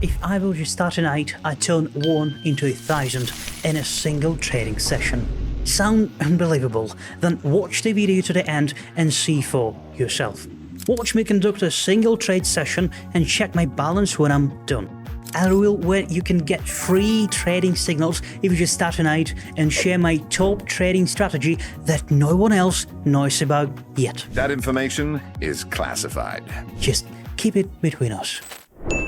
If I were to start tonight, I'd turn 1 into 1,000 in a single trading session. Sound unbelievable? Then watch the video to the end and see for yourself. Watch me conduct a single trade session and check my balance when I'm done. A rule where you can get free trading signals if you just start tonight and share my top trading strategy that no one else knows about yet. That information is classified. Just keep it between us.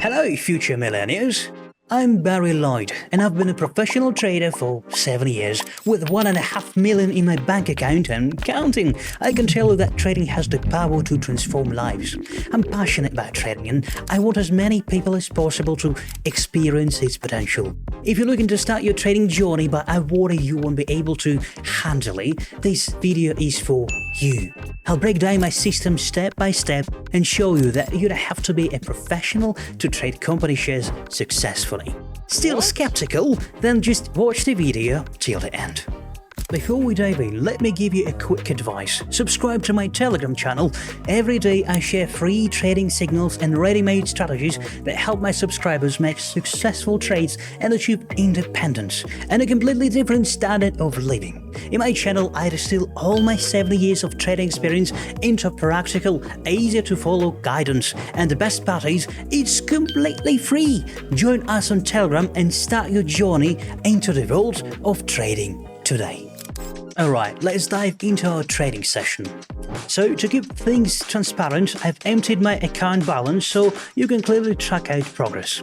Hello, future millennials. I'm Barry Lloyd, and I've been a professional trader for 7 years, with 1.5 million in my bank account and counting. I can tell you that trading has the power to transform lives. I'm passionate about trading, and I want as many people as possible to experience its potential. If you're looking to start your trading journey but I worry you won't be able to handle it, this video is for you. I'll break down my system step by step and show you that you don't have to be a professional to trade company shares successfully. Still skeptical? Then just watch the video till the end. Before we dive in, let me give you a quick advice. Subscribe to my Telegram channel. Every day I share free trading signals and ready-made strategies that help my subscribers make successful trades and achieve independence and a completely different standard of living. In my channel, I distill all my 70 years of trading experience into practical, easier to follow guidance. And the best part is, it's completely free. Join us on Telegram and start your journey into the world of trading today. Alright, let's dive into our trading session. So to keep things transparent, I've emptied my account balance so you can clearly track out progress.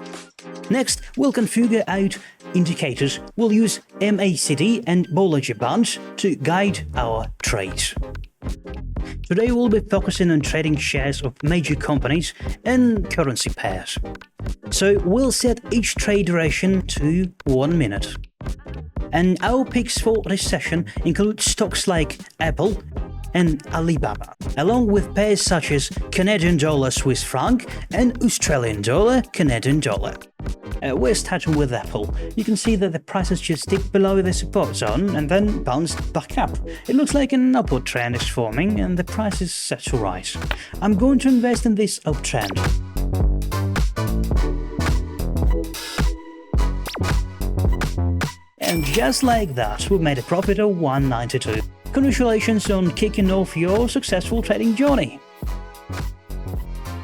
Next, we'll configure out indicators. We'll use MACD and Bollinger Bands to guide our trades. Today we'll be focusing on trading shares of major companies and currency pairs. So we'll set each trade duration to 1 minute. And our picks for this session include stocks like Apple and Alibaba, along with pairs such as Canadian dollar Swiss franc and Australian dollar Canadian dollar. We're starting with Apple. You can see that the prices just dipped below the support zone and then bounced back up. It looks like an upward trend is forming and the price is set to rise. I'm going to invest in this uptrend. And just like that, we've made a profit of 192. Congratulations on kicking off your successful trading journey.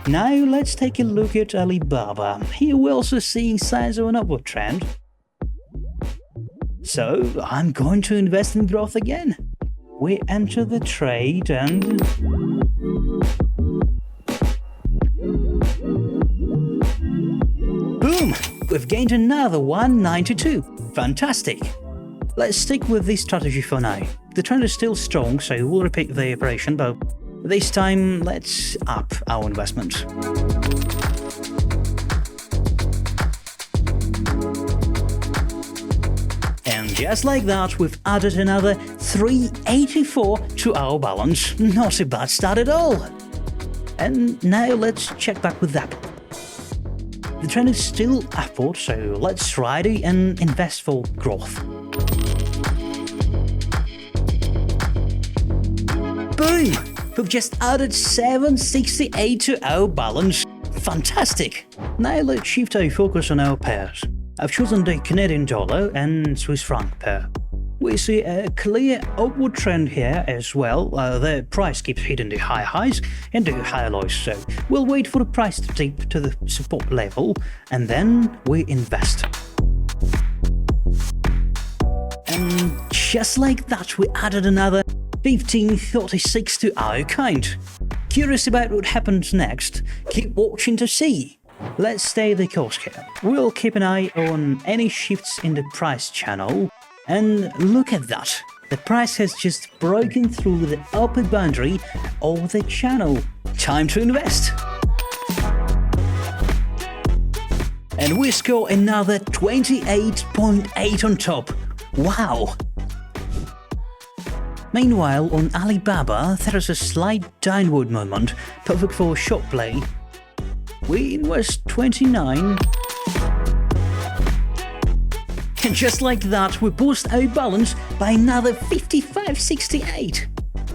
Now let's take a look at Alibaba. Here we're also seeing signs of an upward trend. So I'm going to invest in growth again. We enter the trade and... boom! We've gained another 192. Fantastic! Let's stick with this strategy for now. The trend is still strong, so we'll repeat the operation, but this time let's up our investment. And just like that, we've added another 384 to our balance. Not a bad start at all. And now let's check back with Apple. The trend is still upward, so let's ride it and invest for growth. Boom! We've just added 768 to our balance. Fantastic! Now let's shift our focus on our pairs. I've chosen the Canadian dollar and Swiss franc pair. We see a clear upward trend here as well. The price keeps hitting the high highs and the high lows, so we'll wait for the price to dip to the support level and then we invest. And just like that, we added another 1536 to our account. Curious about what happens next? Keep watching to see. Let's stay the course here. We'll keep an eye on any shifts in the price channel. And look at that, the price has just broken through the upper boundary of the channel. Time to invest! And we score another 28.8 on top. Wow! Meanwhile, on Alibaba, there is a slight downward movement, perfect for short play. We invest 29. And just like that, we boost our balance by another 5568.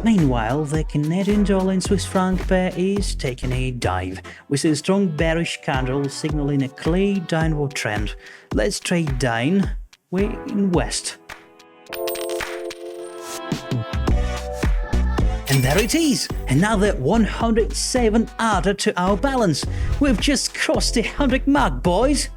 Meanwhile, the Canadian dollar and Swiss franc pair is taking a dive, with a strong bearish candle signaling a clear downward trend. Let's trade down, we invest. And there it is, another 107 added to our balance. We've just crossed the 100 mark, boys.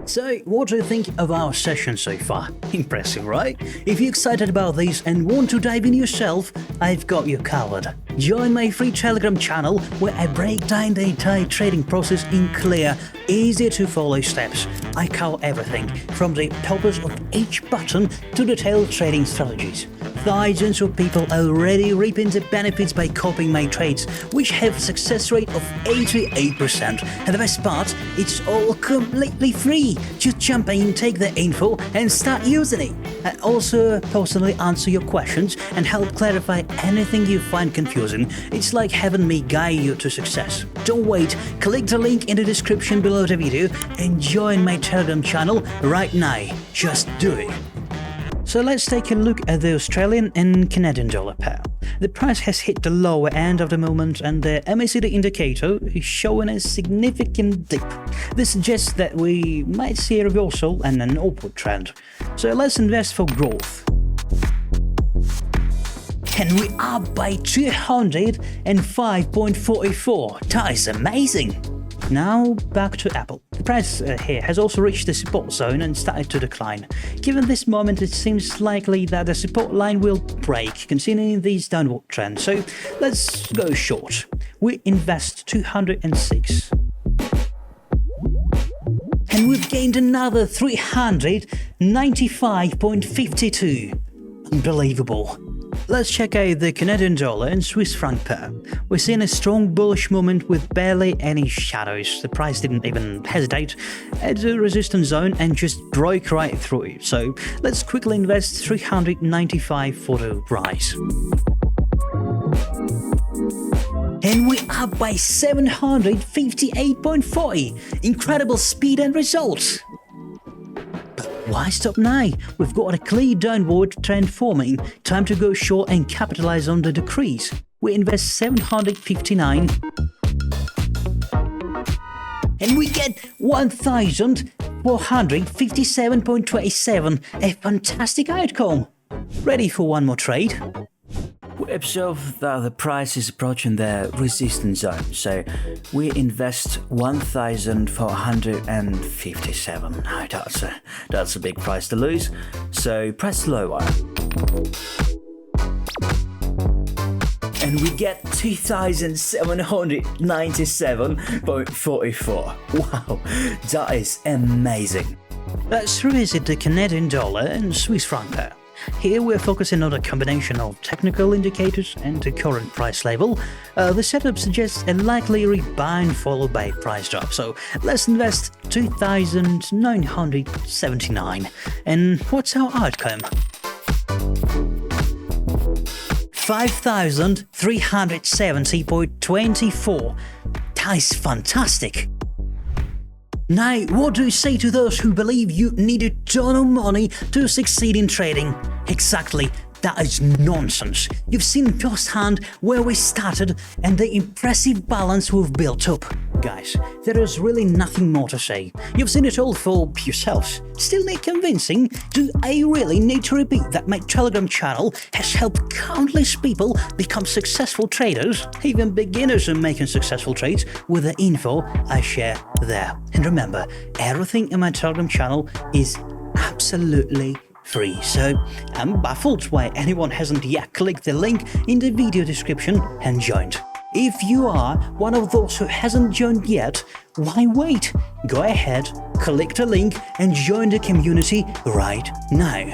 So, what do you think of our session so far? Impressive, right? If you're excited about this and want to dive in yourself, I've got you covered. Join my free Telegram channel where I break down the entire trading process in clear, easy to follow steps. I cover everything, from the purpose of each button to detailed trading strategies. Thousands of people are already reaping the benefits by copying my trades, which have a success rate of 88%. And the best part, it's all completely free. Just jump in, take the info, and start using it. I also personally answer your questions and help clarify anything you find confusing. It's like having me guide you to success. Don't wait, click the link in the description below the video and join my Telegram channel right now. Just do it. So let's take a look at the Australian and Canadian dollar pair. The price has hit the lower end of the movement and the MACD indicator is showing a significant dip. This suggests that we might see a reversal and an upward trend. So let's invest for growth. And we are by 205.44. That is amazing! Now back to Apple. The price here has also reached the support zone and started to decline. Given this moment, it seems likely that the support line will break, continuing this downward trend. So let's go short. We invest 206. And we've gained another 395.52. Unbelievable. Let's check out the Canadian dollar and Swiss franc pair. We're seeing a strong bullish movement with barely any shadows. The price didn't even hesitate at the resistance zone and just broke right through it. So let's quickly invest 395 for the rise. And we are by 758.40. Incredible speed and results. Why stop now? We've got a clear downward trend forming. Time to go short and capitalize on the decrease. We invest 759. And we get 1,457.27. A fantastic outcome. Ready for one more trade? We observe that the price is approaching the resistance zone, so we invest 1,457. Oh, that's a big price to lose, so press lower. And we get 2,797.44. Wow, that is amazing. Let's revisit the Canadian dollar and Swiss franc pair. Here we're focusing on a combination of technical indicators and the current price level. The setup suggests a likely rebound followed by a price drop, so let's invest 2,979. And what's our outcome? 5,370.24. That is fantastic! Now, what do you say to those who believe you need a ton of money to succeed in trading? Exactly, that is nonsense. You've seen firsthand where we started and the impressive balance we've built up. Guys, there is really nothing more to say. You've seen it all for yourselves. Still need convincing? Do I really need to repeat that my Telegram channel has helped countless people become successful traders? Even beginners are making successful trades with the info I share there. And remember, everything in my Telegram channel is absolutely free, so I'm baffled why anyone hasn't yet clicked the link in the video description and joined. If you are one of those who hasn't joined yet, why wait? Go ahead, click the link and join the community right now.